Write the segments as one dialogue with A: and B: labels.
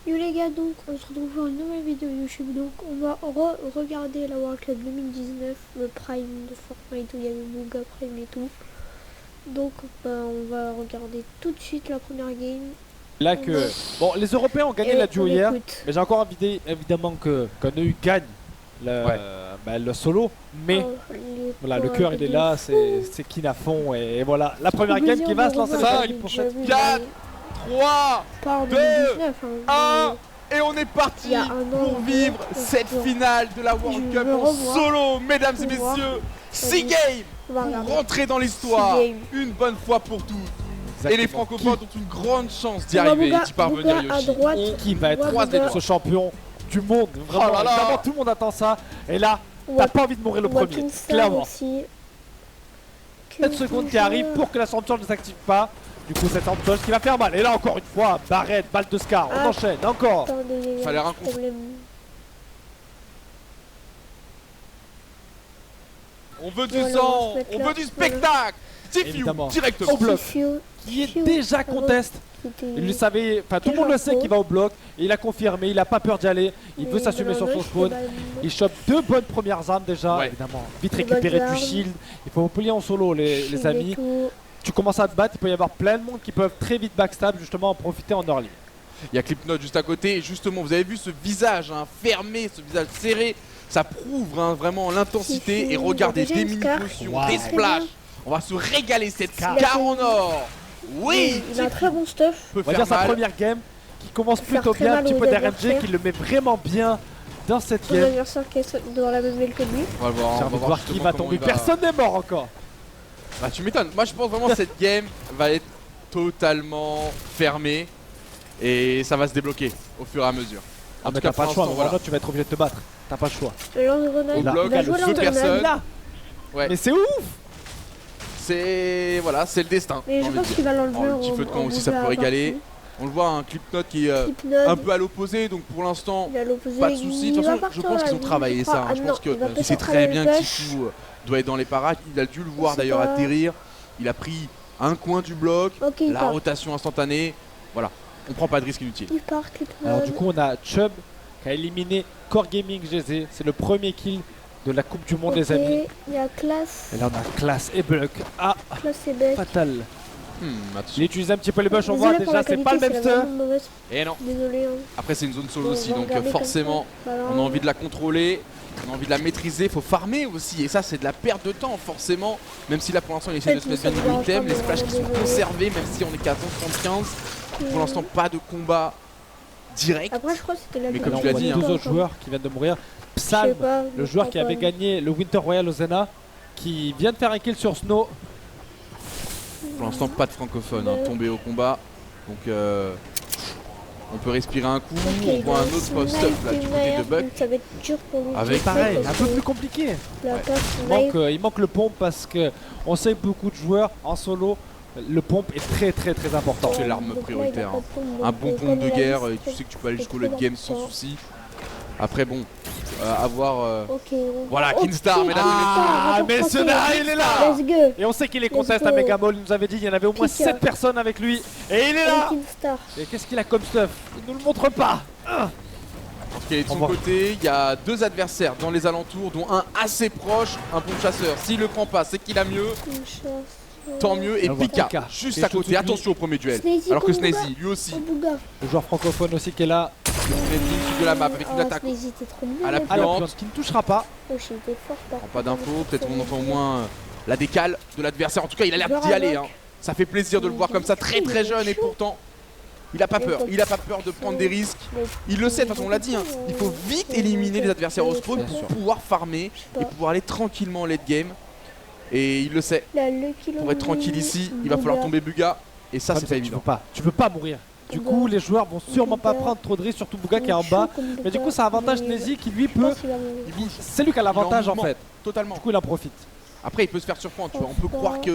A: Yo les gars, donc on se retrouve pour une nouvelle vidéo YouTube. Donc on va regarder la World Cup 2019, le Prime de Fortnite où il y avait Booga Prime et tout. Donc on va regarder tout de suite la première game.
B: Là que... Bon, les Européens ont gagné la duo hier, mais j'ai encore envie évidemment que EU gagne le solo, mais voilà, le cœur il est là, c'est Kin à fond et voilà, la première game qui va se lancer pour cette
C: 4, 3, 2, 1 et on est parti pour vivre cette finale de la World Cup en solo, mesdames et messieurs. 6 games pour rentrer dans l'histoire une bonne fois pour toutes. Exactement. Et les francophones ont une grande chance d'y arriver et d'y parvenir, Yoshi.
B: Qui va être ce champion du monde, vraiment, vraiment tout le monde attend ça. Et là, t'as pas envie de mourir le premier, clairement. 7 secondes qui arrivent pour que la Storm ne s'active pas. Du coup, cette Storm qui va faire mal. Et là, encore une fois, Barrett, balle de Scar, on enchaîne, encore.
C: Fallait un coup. On veut du sang, on veut du spectacle. Tifu, directement.
B: Au bloc, qui est déjà conteste. Il le savait, enfin tout le monde le sait qu'il va au bloc. Et il a confirmé, il a pas peur d'y aller. Il veut s'assumer sur son spawn. Il chope 2 bonnes premières armes déjà, évidemment. Vite récupérer du shield. Il faut plier en solo les amis. Tu commences à te battre, il peut y avoir plein de monde qui peuvent très vite backstab, justement en profiter en early.
C: Il y a Clipnote juste à côté et justement vous avez vu ce visage fermé, ce visage serré. Ça prouve vraiment l'intensité et regardez des mini-potions, des splashs. On va se régaler cette Scar en or. Oui,
A: il a un très bon stuff.
B: On va dire sa première game qui commence plutôt bien, un petit peu d'RNG qui le met vraiment bien dans cette game.
A: L'adversaire qui est dans la même ville que lui.
C: On va voir,
B: j'ai envie de voir qui va tomber. Personne n'est mort encore.
C: Bah tu m'étonnes, moi je pense vraiment que cette game va être totalement fermée et ça va se débloquer au fur et à mesure.
B: Ah mais t'as pas le choix, voilà. Tu vas être obligé de te battre, t'as pas le choix.
C: Au bloc, il a 2 personnes.
B: Ouais. Mais c'est ouf.
C: C'est voilà, c'est le destin.
A: Mais je pense qu'il va l'enlever.
C: Le petit feu de camp aussi ça peut régaler. On le voit, un Clipnote qui est un peu à l'opposé, donc pour l'instant pas de soucis. De toute façon, je pense qu'ils ont travaillé ça. Je pense que c'est très bien que Tifu doit être dans les parages. Il a dû le voir d'ailleurs atterrir. Il a pris un coin du bloc, la rotation instantanée. Voilà, on prend pas de risque inutile.
B: Alors du coup on a Chubb qui a éliminé Core Gaming GZ. C'est le premier kill de la Coupe du Monde les amis.
A: Il y a Classe.
B: Et là on a Classe et Buck. Ah, fatal. Il utilise un petit peu les bush, on voit déjà c'est pas le même stuff.
C: Et non.
A: Désolé.
C: Après c'est une zone solo aussi, donc forcément on a envie de la contrôler. On a envie de la maîtriser, il faut farmer aussi et ça c'est de la perte de temps forcément. Même si là pour l'instant il essaie de se mettre bien niveau item, les splashs qui sont conservés même si on est qu'à 175. Pour l'instant pas de combat direct.
A: Après je crois que c'était la
C: mais comme tu l'as dit,
B: 2 autres joueurs qui viennent de mourir. Psalm, le joueur qui avait gagné le Winter Royal au Zena, qui vient de faire un kill sur Snow.
C: Pour l'instant pas de francophone tombé au combat. Donc on peut respirer un coup, on voit un autre post-up là du côté de Buck.
A: Ça va être dur pour lui.
B: Avec pareil, un peu plus compliqué. Il manque le pompe parce que on sait que beaucoup de joueurs en solo, le pompe est très important.
C: C'est l'arme prioritaire. Un bon pompe de guerre et tu sais que tu peux aller jusqu'au late game sans souci. Après bon, avoir voilà Kinstar, mesdames et messieurs.
B: Mais ce là il est là. Et on sait qu'il est contest à Megamall, il nous avait dit il y en avait au moins 7 personnes avec lui. Et il est là. Et qu'est-ce qu'il a comme stuff? Il nous le montre pas.
C: Ok, de son côté, il y a 2 adversaires dans les alentours, dont un assez proche, un bon chasseur. S'il le prend pas, c'est qu'il a mieux. Tant mieux. Et Pika, juste à côté. Attention au premier duel. Alors que Snazy, lui aussi.
B: Le joueur francophone aussi qui est là.
C: De la map avec une attaque à la puante
B: qui ne touchera pas.
C: Pas d'infos, peut-être on entend au moins la décale de l'adversaire. En tout cas, il a l'air d'y aller. Ça fait plaisir de le voir comme ça, très jeune et pourtant il a pas peur. Il a pas peur de prendre des risques. Il le sait, de toute façon on l'a dit. Il faut vite éliminer les adversaires au spawn pour pouvoir farmer et pouvoir aller tranquillement en late game. Et il le sait. Pour être tranquille ici, il va falloir tomber Bugha. Et ça, c'est pas évident.
B: Tu peux pas mourir. Du coup, les joueurs vont sûrement pas prendre trop de risques, surtout Bugha qui est en bas. Mais du coup, ça avantage Snazy qui lui peut. C'est lui qui a l'avantage en fait.
C: Totalement.
B: Du coup, il en profite.
C: Après, il peut se faire surprendre. Tu vois. On peut croire qu'il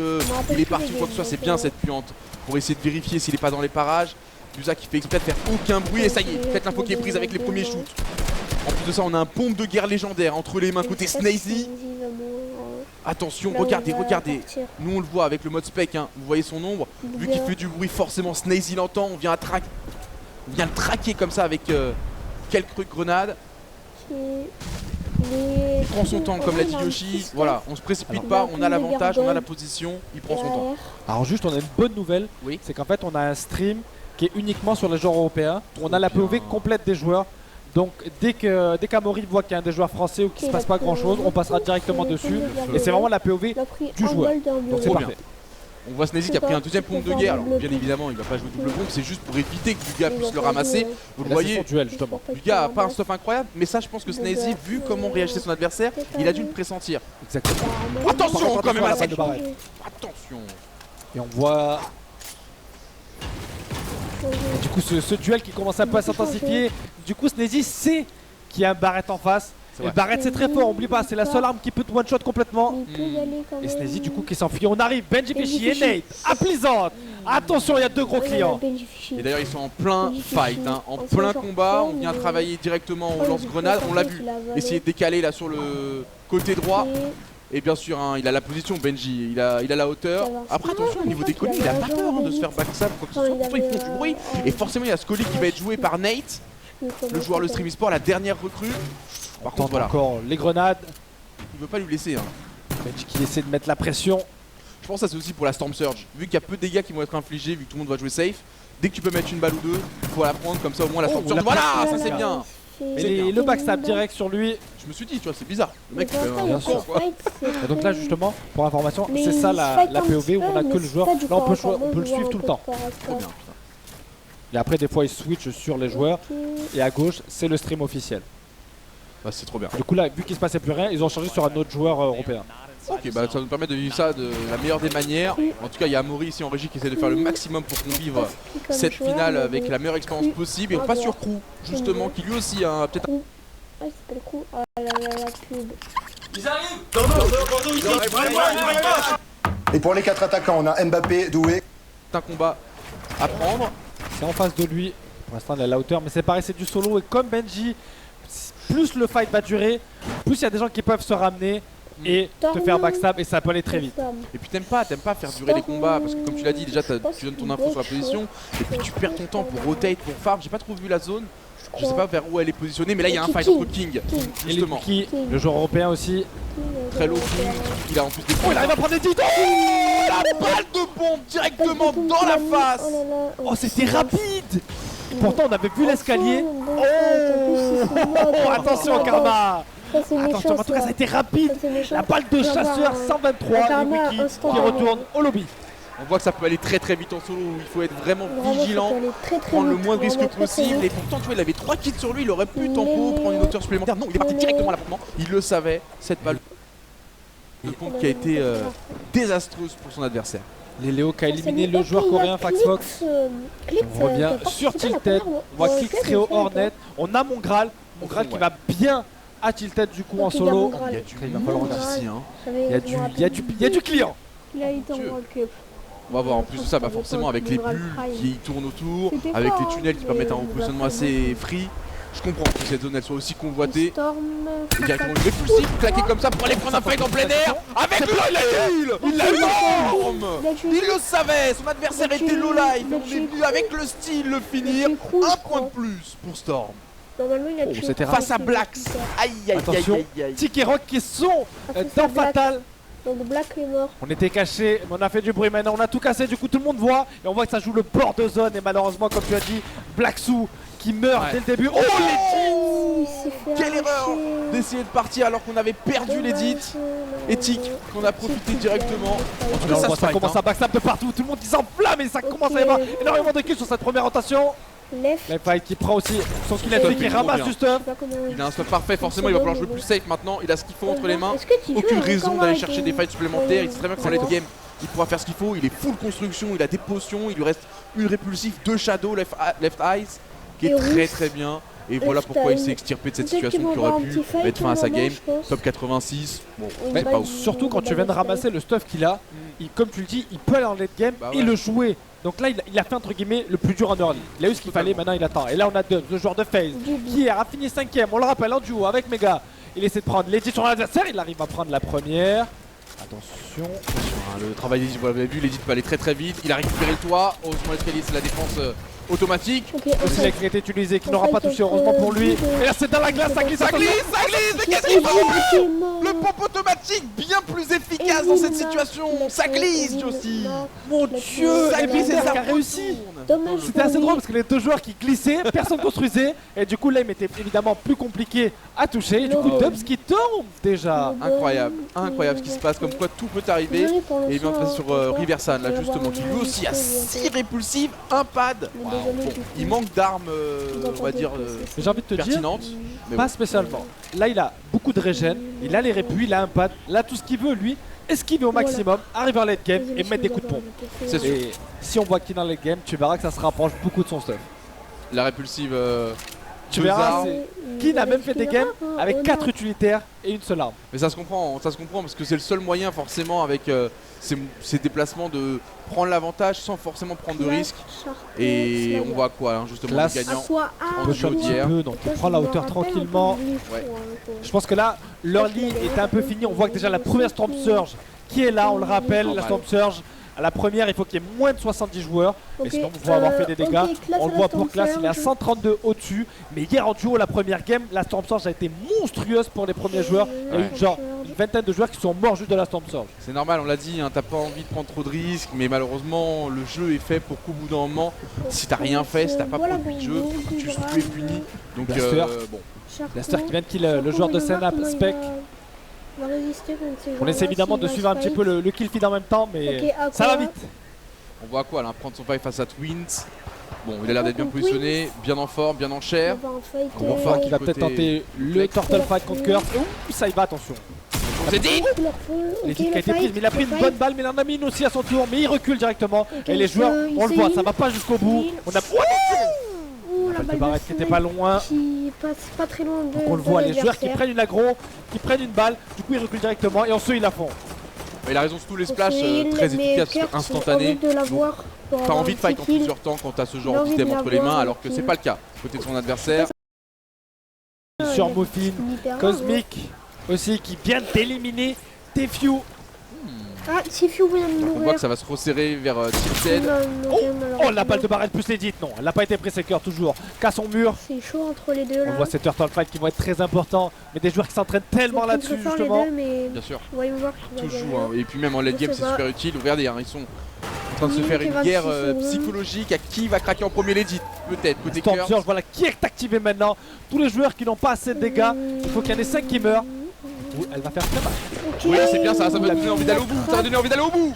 C: est parti ou quoi que ce soit. C'est bien cette puante pour essayer de vérifier s'il est pas dans les parages. Bugha qui fait exprès de faire aucun bruit. Et ça y est, faites l'info qui est prise avec les premiers shoots. En plus de ça, on a un pompe de guerre légendaire entre les mains côté Snazy. Attention, regardez. Nous on le voit avec le mode spec, vous voyez son ombre. Vu qu'il fait du bruit, forcément Snazy l'entend, on vient à track. On vient le traquer comme ça avec quelques grenades. Il prend son temps comme l'a dit Yoshi. Voilà, on se précipite pas, on a l'avantage, on a la position, il prend son temps.
B: Alors juste on a une bonne nouvelle, c'est qu'en fait on a un stream qui est uniquement sur les joueurs européens. On a la POV complète des joueurs. Donc dès qu'Amaury voit qu'il y a un des joueurs français ou qu'il se passe pas grand chose, on passera directement dessus. Et c'est vraiment la POV du joueur. Donc c'est parfait.
C: On voit Sneezy qui a pris un deuxième pompe de guerre. Alors bien évidemment il va pas jouer double pompe, c'est juste pour éviter que Yuga puisse le ramasser. Vous le voyez, Yuga a pas un stuff incroyable, mais ça je pense que Sneezy, vu comment réagissait son adversaire, il a dû le pressentir.
B: Exactement.
C: Attention quand même à ça. Attention.
B: Et on voit du coup ce duel qui commence un peu à s'intensifier. Du coup Sneezy sait qu'il y a un Barrett en face. Et Barrett c'est très fort, oublie pas, c'est la seule arme qui peut te one shot complètement. Et Sneezy du coup qui s'enfuit. On arrive, Benji Fishy et Nate à Pleasant. Attention, il y a deux gros clients.
C: Et d'ailleurs ils sont en plein fight, hein, en plein combat. On vient travailler directement au lance-grenade. On l'a vu, essayer de décaler là sur le côté droit. Et bien sûr, hein, il a la position, Benji, il a la hauteur. Après, attention, au niveau des colis, il a pas peur de se faire backstab, quoi que ce soit. Pourtant, ils font du bruit. Et forcément, il y a ce colis qui va être joué par Nate, le joueur le Stream Esport, la dernière recrue. Par contre, voilà.
B: Encore les grenades.
C: Il veut pas lui laisser. Hein.
B: Benji qui essaie de mettre la pression.
C: Je pense que ça, c'est aussi pour la Storm Surge. Vu qu'il y a peu de dégâts qui vont être infligés, vu que tout le monde va jouer safe, dès que tu peux mettre une balle ou deux, il faut la prendre, comme ça au moins la Storm Surge. Voilà, ça c'est bien.
B: Et le backstab direct sur lui.
C: Je me suis dit, tu vois, c'est bizarre. Le mec,
B: bien sûr. Et donc là, justement, pour information, c'est ça la POV où on a que le joueur. Là, on peut le suivre tout le temps.
C: Trop bien.
B: Et après, des fois, il switch sur les joueurs. Et à gauche, c'est le stream officiel.
C: Bah, c'est trop bien.
B: Du coup, là, vu qu'il se passait plus rien, ils ont changé sur un autre joueur européen.
C: Ok, bah ça nous permet de vivre ça de la meilleure des manières. En tout cas, il y a Amaury ici en régie qui essaie de faire le maximum pour qu'on vive cette finale avec la meilleure expérience possible. Et on passe sur Crew, justement, qui lui aussi a peut-être.
A: Ah, c'est pas le coup. Ah là là, la pub.
D: Ils arrivent.
E: Et pour les 4 attaquants, on a Mbappé, Doué.
C: C'est un combat à prendre.
B: C'est en face de lui. Pour l'instant, il a la hauteur, mais c'est pareil, c'est du solo. Et comme Benji, plus le fight va durer, plus il y a des gens qui peuvent se ramener et te faire backstab, et ça peut aller très vite.
C: Et puis t'aimes pas faire durer les combats parce que comme tu l'as dit déjà tu donnes ton info sur la position et puis tu perds ton temps pour rotate, pour farm. J'ai pas trop vu la zone, je sais pas vers où elle est positionnée, mais là il y a un fight entre King justement.
B: Et le joueur européen aussi.
C: Très low King, il a en plus des
B: il arrive à prendre des titres.
C: La balle de bombe directement dans la face.
B: Oh, c'était rapide. Pourtant on avait vu l'escalier. Oh, attention Karma. Attention, en tout cas ça a été rapide. La balle de chasseur 123 et Wiki qui retourne au lobby.
C: On voit que ça peut aller très très vite en solo, il faut être vraiment vigilant, prendre le moins de risques possible. Et pourtant tu vois il avait 3 kits sur lui, il aurait pu tempo, prendre une hauteur supplémentaire. Non, il est parti directement à l'affrontement, il le savait, cette balle de pompe qui a été désastreuse pour son adversaire.
B: Les Léo qui a éliminé le joueur coréen Faxfox. On revient sur Tilted, on voit Click Trio Hornet, on a mon Graal qui va bien à Tilted du coup en solo.
C: Il va falloir ici hein.
B: Il y a du client.
C: On va voir en plus de ça, bah forcément avec les bulles qui tournent autour, avec les tunnels qui permettent un repositionnement assez free. Je comprends que cette zone elle soit aussi convoitée. Et directement le répulsif, claqué comme ça pour aller prendre un fight en plein air. Avec le kill. Il l'a énorme. Il le savait, son adversaire était low life. On est venu avec le style le finir. Un point de plus pour Storm.
B: C'était
C: face à Blacks. Aïe aïe aïe aïe.
B: Tiki Rock qui sont dans Fatal.
A: Donc Black est mort.
B: On était cachés, mais on a fait du bruit maintenant, on a tout cassé, du coup tout le monde voit. Et on voit que ça joue le bord de zone. Et malheureusement, comme tu as dit, Blacksou qui meurt dès le début. Oh les
C: quelle erreur d'essayer de partir alors qu'on avait perdu l'édit. Éthique, qu'on a profité directement. En tout cas,
B: ça commence à backstab de partout, tout le monde qui s'enflamme et ça commence à y avoir énormément de kills sur cette première rotation. Left fight qui prend aussi son kill et qui ramasse du stuff.
C: Il a un stuff parfait, forcément il va falloir jouer plus safe maintenant. Il a ce qu'il faut entre les mains. Aucune raison d'aller chercher des fights supplémentaires. Il sait très bien que dans late game il pourra faire ce qu'il faut. Il est full construction, il a des potions. Il lui reste une répulsif, 2 shadows, left eyes qui est très très bien. Et voilà pourquoi il s'est extirpé de cette situation qui aurait pu mettre fin à sa game. Top 86. Bon,
B: mais surtout quand tu viens de ramasser le stuff qu'il a, comme tu le dis, il peut aller en late game et le jouer. Donc là, il a fait entre guillemets le plus dur en early. Il a eu ce qu'il fallait, maintenant il attend. Et là, on a Dubs, le joueur de FaZe, qui a fini 5ème. On le rappelle en duo avec Mega. Il essaie de prendre l'edit sur l'adversaire. Il arrive à prendre la première. Attention.
C: Le travail d'edit, vous l'avez vu, l'edit peut aller très très vite. Il a récupéré le toit. Heureusement, l'escalier, c'est la défense automatique.
B: Aussi la qui a été utilisée, qui n'aura pas touché, heureusement pour lui. Et là c'est dans la glace, ça glisse,
C: mais quasiment. Le pompe automatique bien plus efficace dans cette situation. Ça glisse aussi.
B: Mon dieu,
C: ça
B: et
C: glisse et
B: Bizarre
C: ça
B: qui a réussi.
A: Dommage.
B: C'était assez drôle parce que les deux joueurs qui glissaient, personne construisait. Et du coup l'aim était évidemment plus compliqué à toucher. Et du coup Dubs qui tombe déjà.
C: Incroyable, incroyable ce qui se passe, comme quoi tout peut arriver. Et il vient de passer sur Riversan là justement, qui lui aussi a 6 répulsives, un pad. Bon, il manque d'armes, on va dire,
B: J'ai envie de te dire,
C: pertinentes. Mais
B: pas
C: bon.
B: spécialement. Là il a beaucoup de régène, il a les répus, il a un pad. Là tout ce qu'il veut lui, esquiver au maximum, arriver en late game et mettre des coups de pompe.
C: C'est sûr.
B: Et si on voit qu'il est dans le late game, tu verras que ça se rapproche beaucoup de son stuff.
C: La répulsive.
B: Tu
C: deux
B: verras,
C: armes.
B: Kin a même fait des games avec 4 utilitaires et une seule arme.
C: Mais ça se comprend parce que c'est le seul moyen forcément avec ces déplacements de prendre l'avantage sans forcément prendre de risques. Et on voit quoi hein, justement
B: Là,
C: les gagnants
B: On
C: en
B: peut
C: jeu
B: un petit
C: d'hier.
B: peu, donc il prend la hauteur tranquillement.
C: Ouais.
B: Je pense que là, leur lead est un peu fini. On voit que déjà la première Storm Surge qui est là, on le rappelle, la Storm Surge. À la première, il faut qu'il y ait moins de 70 joueurs. Et sinon, vous pouvez avoir fait des dégâts. On le voit pour classe, il est à 132 au-dessus. Mais hier en duo, la première game, la Storm Surge a été monstrueuse pour les premiers joueurs. Il y a eu genre une vingtaine de joueurs qui sont morts juste de la Storm Surge.
C: C'est normal, on l'a dit, hein, t'as pas envie de prendre trop de risques, mais malheureusement le jeu est fait pour qu'au bout d'un moment, si t'as rien fait, si t'as pas produit de jeu, tu es puni. Donc bon.
B: Blaster qui vient de kill le joueur de Senap, Spec. On essaie évidemment de suivre un petit peu le kill feed en même temps, mais ça va vite.
C: On voit quoi là, prendre son fight face à Twins. Bon, il a l'air d'être bien positionné, bien en forme, bien en chair.
B: On va voir qu'il va peut-être tenter le Turtle Fight contre Curse. Ouh, ça y va, attention.
C: C'est dit.
B: Les qui a été prise, mais il a pris une bonne balle, mais il en a mis une aussi à son tour, mais il recule directement. Et les joueurs, on le voit, ça va pas jusqu'au bout. On a la balle de Barrett qui était pas loin.
A: Pas très loin de.
B: Donc on le voit, les joueurs qui prennent une aggro, qui prennent une balle, du coup ils reculent directement et ensuite ils la font.
C: Il a raison sur tous les splashs, très efficaces, instantanés. T'as envie de fight en plusieurs temps quand t'as ce genre d'item entre les mains, alors que c'est pas le cas côté de son adversaire.
B: Sur Muffin, Cosmic aussi qui vient d'éliminer Tefue.
A: Ah, Tefue vient de mourir.
C: On voit que ça va se resserrer vers Tilted.
B: Oh, la balle de Barrett plus l'édite, non, elle n'a pas été prise, c'est cœur toujours. Casse son mur.
A: C'est chaud entre les deux là.
B: On voit ces Turtle Fight qui vont être très importants, mais des joueurs qui s'entraînent tellement là-dessus justement.
C: Bien sûr.
A: Voyons voir qui
C: toujours, hein. Et puis même en late game c'est super utile. Regardez, hein, ils sont en train de se faire une guerre psychologique à qui va craquer en premier l'édit. Peut-être côté cœur.
B: Voilà qui est activé maintenant. Tous les joueurs qui n'ont pas assez de dégâts, il faut qu'il y en ait 5 qui meurent. Elle va faire très mal.
C: Oui, c'est bien ça, ça va donner envie d'aller au bout. Ça va donner envie d'aller au bout.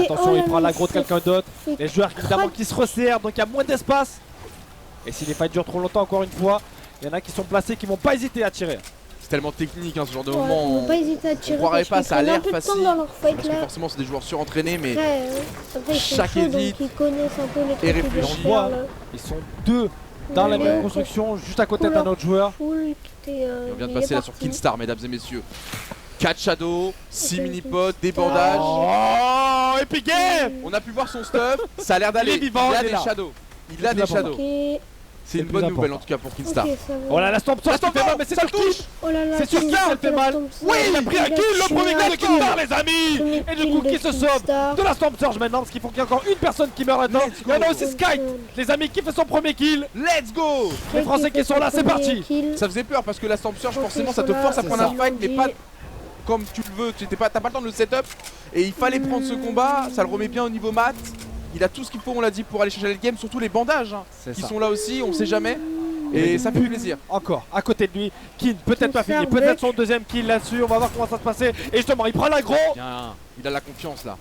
B: Attention, il prend l'aggro de quelqu'un d'autre. Les joueurs évidemment qui se resserrent, donc il y a moins d'espace. Et si les fights durent trop longtemps, encore une fois, il y en a qui sont placés qui vont pas hésiter à tirer.
C: C'est tellement technique ce genre de moment.
A: Ils vont pas hésiter à tirer.
C: On croirait pas, ça a l'air facile.
A: Parce
C: que forcément c'est des joueurs surentraînés, mais
A: chaque
C: edit
A: est
C: réfléchi.
B: Ils sont deux dans la même construction, juste à côté d'un autre joueur.
C: On vient de passer là sur Kinstar, mesdames et messieurs. 4 shadows, 6 mini-pods, des bandages.
B: Oh, Epic Game.
C: On a pu voir son stuff, ça a l'air d'aller. Il a des shadows. Il a des shadows. C'est une bonne nouvelle en tout cas pour Kinstar.
B: Oh là, la Storm Surge fait mal, mais c'est sur qui? C'est sur qui elle fait mal? Oui, il a pris un kill, le premier kill de Kinstar, les amis. Et du coup, qui se sauve de la Storm Surge maintenant? Parce qu'il faut qu'il y ait encore une personne qui meurt là-dedans. Il y en a aussi Sky, les amis, qui fait son premier kill.
C: Let's go.
B: Les Français qui sont là, c'est parti.
C: Ça faisait peur parce que la Storm Surge, forcément, ça te force à prendre un fight, mais pas comme tu le veux. T'as pas le temps de le setup. Et il fallait prendre ce combat, ça le remet bien au niveau mat. Il a tout ce qu'il faut, on l'a dit, pour aller chercher le game, surtout les bandages qui sont là aussi, on sait jamais. Et ça fait plaisir.
B: Encore à côté de lui, Kin peut-être pas fini, peut-être son deuxième kill là-dessus, on va voir comment ça se passer. Et justement, il prend l'aggro.
C: Il a la confiance là.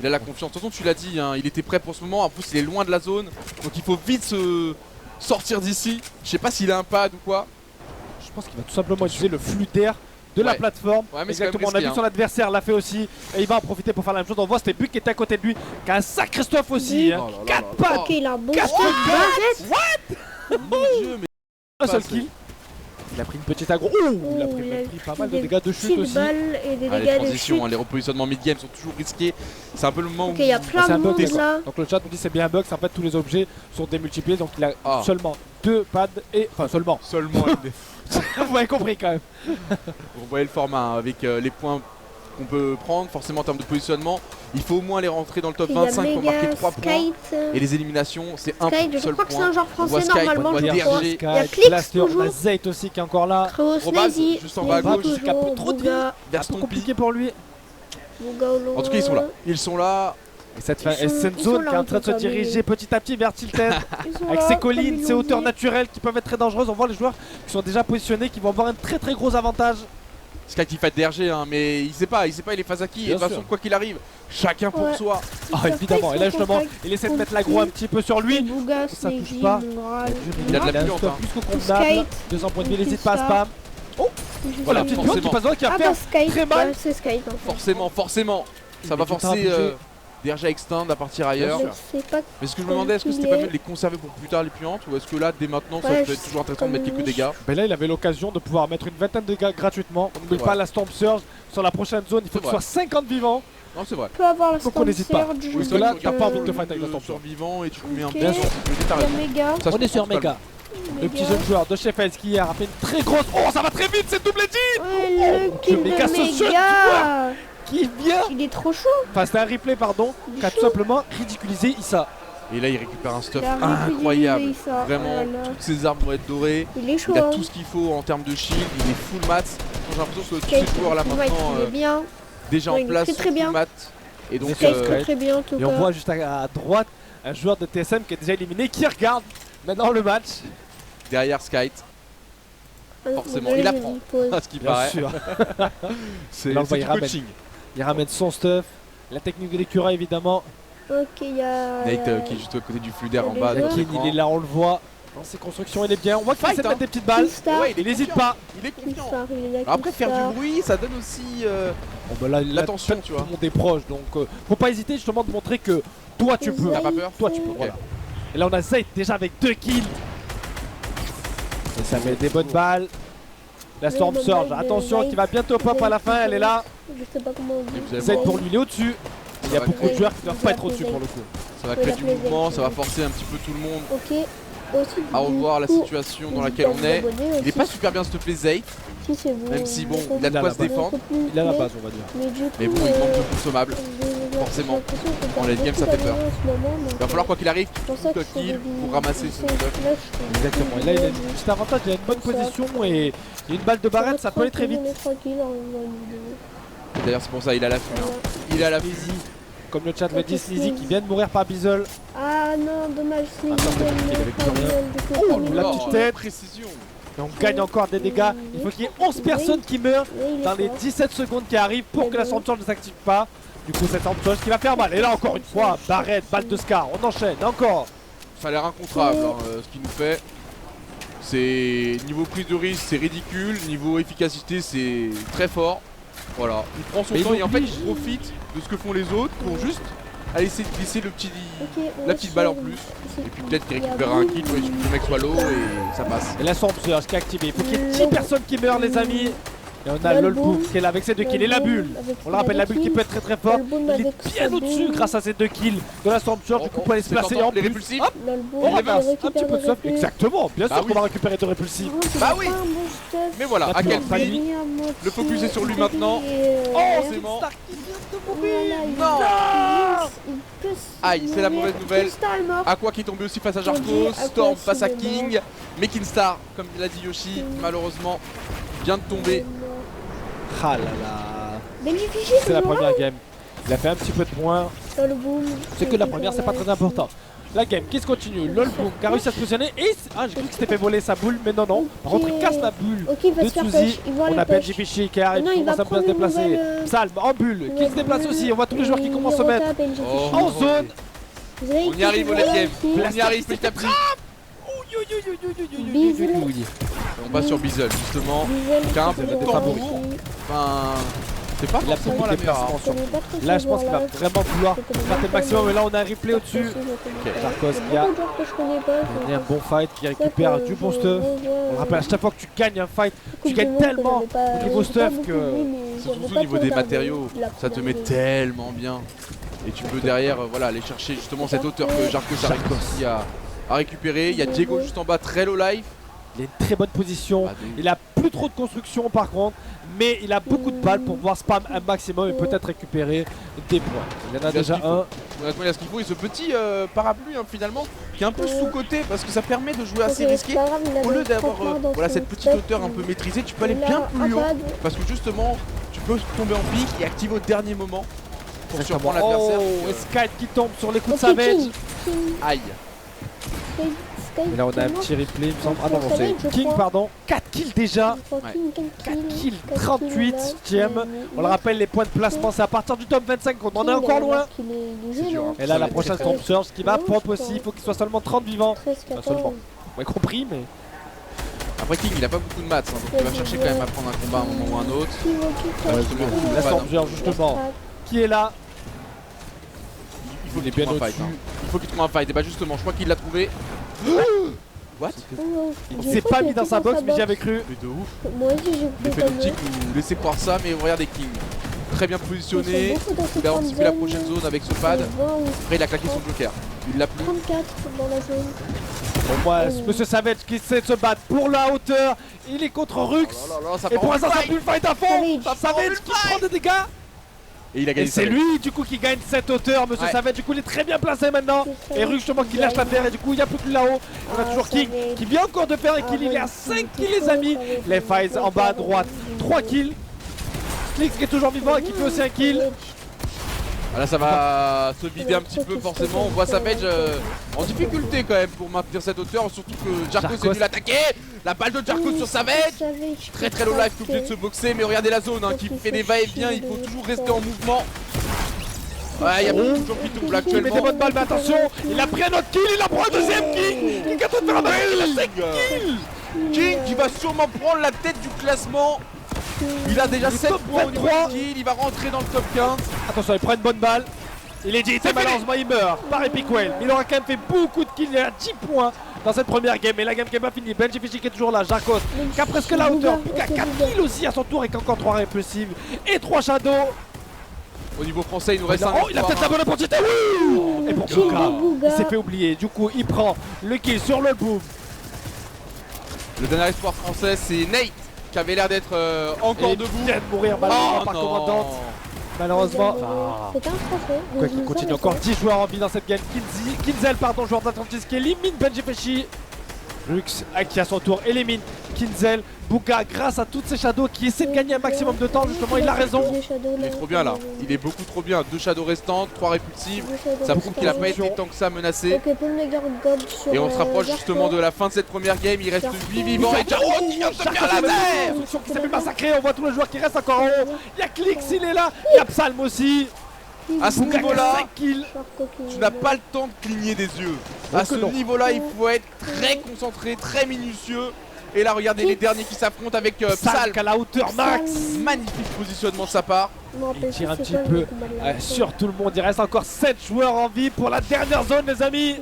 C: Il a la confiance. De toute façon, tu l'as dit, hein, il était prêt pour ce moment. En plus, il est loin de la zone, donc il faut vite se sortir d'ici. Je sais pas s'il a un pad ou quoi.
B: Je pense qu'il va tout simplement utiliser le flux d'air de la plateforme.
C: Ouais, mais
B: exactement, on a vu son adversaire l'a fait aussi. Et il va en profiter pour faire la même chose. On voit c'était Buck qui était à côté de lui, qui a un sacré stuff aussi. 4 pads.
A: Ok, il a bon
B: 4 pads.
C: What? Mon dieu, mais
B: un seul kill. Il a pris une petite aggro. Il a pris pas mal de dégâts de chute aussi.
C: Les transitions, les repositionnements mid-game sont toujours risqués. C'est un peu le moment où
A: il y a plein de monde là.
B: Donc le chat nous dit c'est bien un bug, en fait tous les objets sont démultipliés. Donc il a seulement 2 pads et... Enfin seulement.
C: Seulement.
B: Vous avez compris quand même.
C: Vous voyez le format hein, avec les points qu'on peut prendre. Forcément en termes de positionnement, il faut au moins les rentrer dans le top 25 pour marquer 3 points. Et les éliminations, c'est un seul point.
A: Je crois que c'est un genre
C: On voit
A: français
C: Sky,
A: normalement.
C: on voit
A: Je
C: DRG.
A: crois. Il y a
B: Sky,
A: Clix
B: Blaster, on a
A: toujours.
B: Zayt aussi qui est encore là.
C: Robaz, juste en bas à gauche,
B: qui a plus trop de vie.
C: Vers
B: C'est
C: Stompy.
B: compliqué pour lui.
C: En tout cas, ils sont là. Ils sont là.
B: Et cette
A: Ils
B: zone
A: sont
B: qui est
A: là,
B: en train de se
A: en tout cas,
B: diriger petit à petit vers Tilted. Avec ses collines, ses hauteurs naturelles qui peuvent être très dangereuses. On voit les joueurs qui sont déjà positionnés, qui vont avoir un très très gros avantage.
C: Sky qui fait DRG, hein, mais il sait pas il est face à qui. Et de toute façon, quoi qu'il arrive, chacun pour soi.
B: Ah évidemment, et là justement, il essaie de mettre l'aggro un petit peu sur lui. Ça touche pas.
C: Il a de la puante, hein.
B: Plus qu'au convenable. 200 points de vie, n'hésite pas à spam. Oh, voilà, petite puante qui passe devant, qui va faire très mal.
A: C'est Sky.
C: Forcément. Ça va forcer DRG à extend, à partir ailleurs. Mais ce que je me demandais, est-ce que c'était pas mieux de les conserver pour plus tard les puantes, ou est-ce que là, dès maintenant, ça peut être toujours intéressant de mettre quelques dégâts?
B: Ben là, il avait l'occasion de pouvoir mettre une vingtaine de dégâts gratuitement. On n'oublie pas la Storm Surge sur la prochaine zone, il faut que ce soit 50 vivants.
C: Non, c'est vrai.
A: On peut avoir la
B: Donc on n'hésite pas.
A: Surge.
B: Parce que là, t'as pas envie de te fight avec la Storm Surge.
C: Survivant et tu mets un
A: Ok.
C: bien sûr.
B: On est sur Mega. Le petit jeune joueur de Sheffield qui hier a fait une très grosse. Oh, ça va très vite, c'est double edit.
A: Ouais, le kill de
B: Méga social,
A: Méga.
B: Qui vient.
A: Il est trop chaud.
B: Enfin, c'est un replay, pardon, qui a tout simplement ridiculisé Issa.
C: Et là, il récupère un stuff
A: Il a ridiculisé
C: incroyable.
A: Issa.
C: Vraiment,
A: Voilà.
C: toutes ses armes vont être dorées.
A: Il est chaud.
C: Il a tout ce qu'il faut en termes de shield, il est full mat. J'ai l'impression que tous
A: Kate,
C: ces joueurs là
A: il
C: maintenant
A: est bien.
C: déjà
A: Ouais,
C: en
A: il est
C: place
A: très,
C: sont
A: très bien.
C: full mat. Et donc
A: Kate très bien en tout
B: Et on
A: cas.
B: voit juste à droite un joueur de TSM qui est déjà éliminé qui regarde maintenant le match.
C: derrière Skyte, forcément,
A: Désolé,
C: il
A: j'ai
C: apprend.
A: une pause.
C: à ce qui
B: Bien
C: paraît.
B: sûr.
C: C'est
B: Là, on voit,
C: du
B: il ramène.
C: coaching.
B: Il ramène son stuff. La technique de l'écureuil évidemment.
A: Ok, il y a.
C: Nate qui est juste à côté du flux d'air en
A: les
C: bas.
A: joueurs.
C: dans
B: Kin,
C: l'écran.
B: il est là, on le voit. Dans ses constructions, il est bien. On voit qu'il
C: Fight,
B: essaie de
C: hein.
B: mettre des petites balles.
A: Killstar.
C: Ouais,
B: Il n'hésite pas.
C: Il est confiant.
A: Killstar, il est là,
C: Après, faire
A: Killstar.
C: du bruit, ça donne aussi.
B: Bon, bah là,
C: L'attention, tu vois.
B: Tout le monde est proche, donc faut pas hésiter justement de montrer que toi tu peux.
C: T'as pas peur?
B: Toi tu peux.
C: Ok.
B: Voilà. Et là on a Zayt déjà avec 2 kills. Et ça met des bonnes balles. La Storm
A: bonne
B: Surge,
A: balle de
B: attention
A: Zayt.
B: qui va bientôt pop à la fin, elle est là.
A: Je sais pas comment on dit.
C: Et vous allez
B: Zayt
C: voir.
B: pour lui, il est au-dessus. Il y a
C: va
B: beaucoup de
A: créer-
B: joueurs qui ne doivent pas être au-dessus pour le coup.
C: Ça va
A: Ouais,
C: créer
A: la
C: du
A: plaisir,
C: mouvement,
A: c'est
C: ça va
A: bon.
C: forcer un petit peu tout le monde
A: Ok. Aussi,
C: à revoir la
A: du coup,
C: situation dans laquelle on est. Il est pas super bien s'il te plaît Zayt,
A: Si, c'est bon.
C: même si bon,
A: On
C: il a de
B: Il a
C: quoi
B: la
C: se
B: base.
C: défendre.
B: Il a la base, on va dire.
A: Mais du coup,
C: Mais bon, il manque de consommables. forcément. En late game, ça fait peur. Il va falloir quoi qu'il arrive, tout kill pour ramasser ce stuff.
B: Exactement. Et là il a une petite avantage, il a une bonne position et il y a une balle de barrette, ça peut aller très vite.
C: D'ailleurs c'est pour ça il a la fuite. Hein. Il a la fuite.
B: Comme le chat le dit, Sneezy qui vient de mourir par Bizzle.
A: Ah non, dommage, Sneezy.
B: Attends, il avait plus rien. Oh, la petite tête.
C: Précision.
B: Et on gagne encore des dégâts. Il faut qu'il y ait 11 personnes qui meurent dans les 17 secondes qui arrivent pour que la Storm Surge ne s'active pas. Du coup, cette Storm Surge qui va faire mal. Et là, encore une fois, barrette, balle de Scar. On enchaîne encore.
C: Ça a l'air incontrable hein, ce qu'il nous fait. C'est niveau prise de risque, c'est ridicule. Niveau efficacité, c'est très fort. Voilà, il prend son temps et en fait il profite de ce que font les autres pour juste aller essayer de glisser le petit, la petite balle en plus. Et puis peut-être qu'il récupérera un kill, il suffit que le mec soit low et ça passe.
B: Et la Storm Surge qui est activée. Il faut qu'il y ait 10 personnes qui meurent, les amis. Et on a Lolboom qui est là avec ses 2 kills. Et la bulle. On le rappelle, la bulle qui peut être très très fort. Il est bien au-dessus grâce à ses 2 kills de la Storm Surge. Du coup, on peut aller se placer en
C: les
B: plus.
C: répulsifs.
B: Hop, on ramasse un petit peu de stuff. Exactement, bien sûr
C: oui.
B: qu'on va récupérer 2 répulsifs.
C: Bah oui. Mais voilà, à quel
B: Pas
C: prix
B: lui.
C: Le focus est sur lui maintenant.
B: Oh,
C: c'est mort.
B: Stark qui vient de mourir.
C: Non. Aïe, c'est la mauvaise nouvelle. Aqua qui est tombé aussi face à Jarko, Storm face à King, mais Kinstar, comme l'a dit Yoshi, malheureusement, vient de tomber.
B: Ah là là.
A: C'est
B: C'est la première game. Il a fait un petit peu de points. C'est que la première, c'est pas très important. La game qui se continue. Lolboom qui a réussi à se positionner. Et ah, j'ai cru que c'était fait voler sa boule, mais non, non. Par contre, il casse la bulle de Tsuzi. On a Benji Fishy qui arrive, qui commence à se déplacer. Psalm en bulle, qui se déplace aussi. On voit tous les joueurs qui commencent à se mettre en zone.
C: On y arrive au late game. On y arrive petit à petit. On passe sur Bizzle justement, qui a un bon tambour. Enfin, c'est pas forcément la meilleure arme.
B: Là, je pense qu'il va vraiment vouloir faire le maximum. Mais là, on a un replay au-dessus. Jarkos qui a gagné un bon fight, qui récupère du bon stuff. On le rappelle, à chaque fois que tu gagnes un fight, tu gagnes tellement au niveau stuff que.
C: C'est surtout au niveau des matériaux, ça te met tellement bien. Et tu peux derrière voilà, aller chercher justement cette hauteur que Jarkos a réussi à récupérer. Il y a Diego juste en bas, très low life.
B: Il a une très bonne position. Il a plus trop de construction par contre. Mais il a beaucoup de balles pour pouvoir spam un maximum et peut-être récupérer des points. Il y en a déjà un.
C: Honnêtement, il a ce qu'il faut. Et ce petit parapluie finalement qui est un peu sous-côté parce que ça permet de jouer assez risqué. Au lieu d'avoir voilà, cette petite hauteur un peu maîtrisée, tu peux aller bien plus haut. Parce que justement, tu peux tomber en pique et activer au dernier moment pour surprendre l'adversaire.
B: Oh, et Sky qui tombe sur les coups de Savage.
C: Aïe.
B: Et là on a un petit replay, il me semble. Ah non, c'est King, pardon. 4 kills déjà. 4 kills, 38 ème. On le rappelle, les points de placement, c'est à partir du top 25 qu'on en est encore loin. Et là, la prochaine tombe Surge qui va pop aussi. Il faut qu'il soit seulement 30 vivants. Pas seulement. On a compris, mais.
C: Après King, il a pas beaucoup de maths, donc il va chercher quand même à prendre un combat à un moment ou un autre.
B: La Stormger, justement, qui est là.
C: Il faut qu'il trouve un fight. Il faut qu'il trouve un fight. Et bah justement, je crois qu'il l'a trouvé. What?
B: Il s'est pas mis dans sa box, mais j'y avais cru.
C: Mais de ouf.
A: Moi aussi j'ai
C: Les pénalty vous laissez croire ça, mais regardez King. Très bien positionné. Il a anticipé la prochaine zone avec ce pad. Après il a claqué son joker. Il l'a plus.
A: 34 dans la zone.
B: Pour moi, Monsieur Savage qui essaie de se battre pour la hauteur. Il est contre Rux. Et pour l'instant, ça pue le fight à fond. Savage qui prend des dégâts.
C: Et il a gagné.
B: Et c'est lui du coup qui gagne cette hauteur, Monsieur Savage. Du coup, il est très bien placé maintenant. Et Rux justement qui lâche l'affaire. Et du coup, il n'y a plus que là-haut. On a toujours King qui vient encore de faire un kill. Il est à 5 kills, les amis. Les Fights en bas à droite, 3 kills. Slix qui est toujours vivant et qui fait aussi un kill.
C: Là ça va se vider un petit peu forcément, on voit Savage en difficulté quand même pour maintenir cette hauteur, surtout que Jarkos est venu l'attaquer. La balle de Jarkos sur Savage, très low life, obligé de se boxer, mais regardez la zone qui fait des va-et-vient, il faut toujours rester en mouvement. Ouais, il y a beaucoup de gens qui tombent là actuellement.
B: Il met des bonnes balles, mais attention, il a pris un autre kill, il a pris un deuxième kill. King a tout faire il a 5 kills.
C: King qui va sûrement prendre la tête du classement. Il a déjà 7 points au niveau de kill, il va rentrer dans le top 15.
B: Attention, il prend une bonne balle. Il est dit, et malheureusement il meurt par Epic Whale. Il aura quand même fait beaucoup de kills, il a 10 points dans cette première game. Et la game qui n'est pas finie, Benjifichi qui est toujours là, Jarkos qui a presque la hauteur, Puka 4 kills aussi à son tour et qui a encore 3 répulsives et 3 shadows.
C: Au niveau français, il nous reste un.
B: Oh, il a peut-être la bonne opportunité, oui. Et pour Puka, il s'est fait oublier. Du coup, il prend le kill sur le boom.
C: Le dernier espoir français, c'est Nate qui avait l'air d'être encore debout.
B: Il vient de mourir malheureusement par commandante. Malheureusement.
A: C'est un français.
B: Quoi qu'il continue, encore 10 joueurs en vie dans cette game. Kinzel, pardon, joueur d'Atlantis qui élimine Benjifichi. Rux qui à son tour élimine Kinzel. Buka grâce à toutes ces shadows qui essaient de gagner un maximum de temps, justement il a raison.
C: Il est trop bien là, il est beaucoup trop bien. 2 shadows restantes, 3 répulsives. Ça prouve qu'il a pas été tant que ça menacé. Et on se rapproche justement de la fin de cette première game. Il reste 8 vivants et Jarkos qui vient de se faire la terre.
B: Qui s'est fait massacrer, on voit tous les joueurs qui restent encore en haut. Il y a Clix, il est là, il y a Psalm aussi.
C: À ce niveau-là, tu n'as pas le temps de cligner des yeux. À ce niveau-là, il faut être très concentré, très minutieux. Et là, regardez les derniers qui s'affrontent avec Psalm
B: à la hauteur max.
C: Magnifique positionnement de sa part.
B: Il tire un petit peu sur tout le monde. Il reste encore 7 joueurs en vie pour la dernière zone, les amis.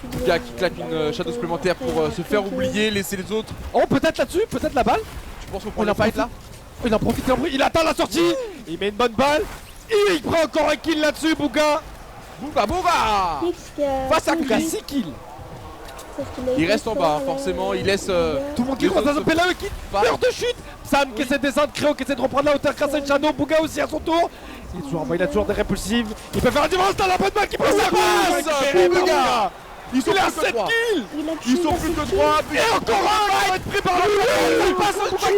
C: Buka qui claque une shadow supplémentaire pour se faire oublier, laisser les autres.
B: Oh, peut-être là-dessus, peut-être la balle.
C: Tu penses qu'on prend le fight là?
B: Il en profite, il atteint la sortie. Il met une bonne balle. Et il prend encore un kill là-dessus, Buka.
C: Buka face à Buka, 6 kills. Il reste en bas, forcément, il laisse
B: tout le monde qui croise dans un PLE qui meurt de chute. Sam qui essaie de descendre, Créo qui essaie de reprendre la hauteur grâce à une shadow, Buka aussi à son tour. Il a toujours des répulsives. Il peut faire un dimanche dans la bonne balle qui prend sa passe. Buka. Ils sont à 7 kills.
C: Ils sont plus que 3.
B: Et encore un qui va être pris par le il passe au Buka.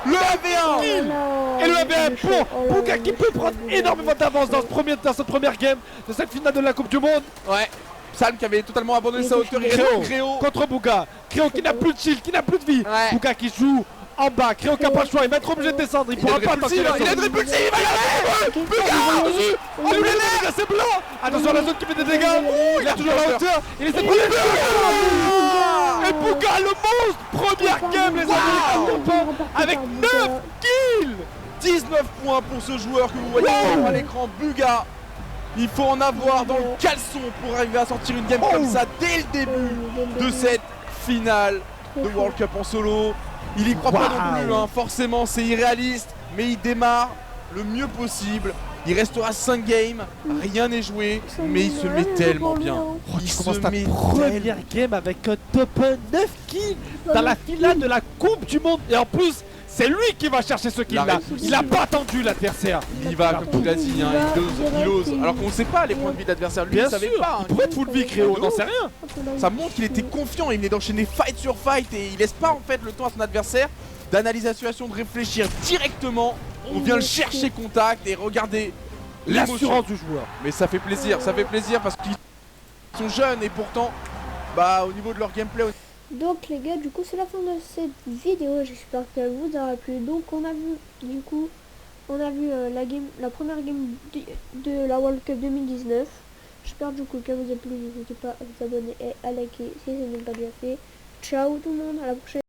C: Le 1v1
B: et le 1v1 pour Buka qui peut prendre énormément d'avance dans cette première game de cette finale de la Coupe du Monde.
C: Ouais. Psalm qui avait totalement abandonné sa hauteur.
B: Créo contre Buka. Créo qui n'a plus de shield, qui n'a plus de vie. Buka qui joue en bas. Créo qui n'a pas le choix. Il va être obligé de descendre. Il pourra pas tanker la zone.
C: Il est répulsif. Il va y aller.
B: Buka dessus. Oh, il est c'est blanc. Attention à la zone qui fait des dégâts. Il a toujours la hauteur. Il essaie de prendre le et Buka le monstre. Première game, les amis. Avec 9 kills.
C: 19 points pour ce joueur que vous voyez à l'écran. Buka. Il faut en avoir dans le caleçon pour arriver à sortir une game comme ça dès le début de cette finale de World Cup en solo. Il y croit pas non plus, forcément c'est irréaliste, mais il démarre le mieux possible. Il restera 5 games, rien n'est joué, mais il se met tellement bien.
B: Oh, tu commences ta première game avec un top 9 kills dans la finale de la Coupe du Monde. Et en plus, c'est lui qui va chercher ce kill là. Il a pas attendu l'adversaire.
C: Il y va comme tu l'as dit, hein, il ose. Alors qu'on ne sait pas les points de vie de l'adversaire. Lui, il savait pas.
B: Il pourrait être full vie Créo, on n'en sait rien.
C: Ça montre qu'il était confiant, il venait d'enchaîner fight sur fight et il laisse pas en fait le temps à son adversaire d'analyser la situation, de réfléchir directement. On vient le chercher contact et regardez
B: l'assurance du joueur.
C: Mais ça fait plaisir parce qu'ils sont jeunes et pourtant, bah au niveau de leur gameplay.
A: Donc les gars, du coup c'est la fin de cette vidéo, j'espère qu'elle vous aura plu. Donc on a vu la première game de la World Cup 2019. J'espère du coup qu'elle vous a plu, n'hésitez pas à vous abonner et à liker si ce n'est pas déjà fait. Ciao tout le monde, à la prochaine.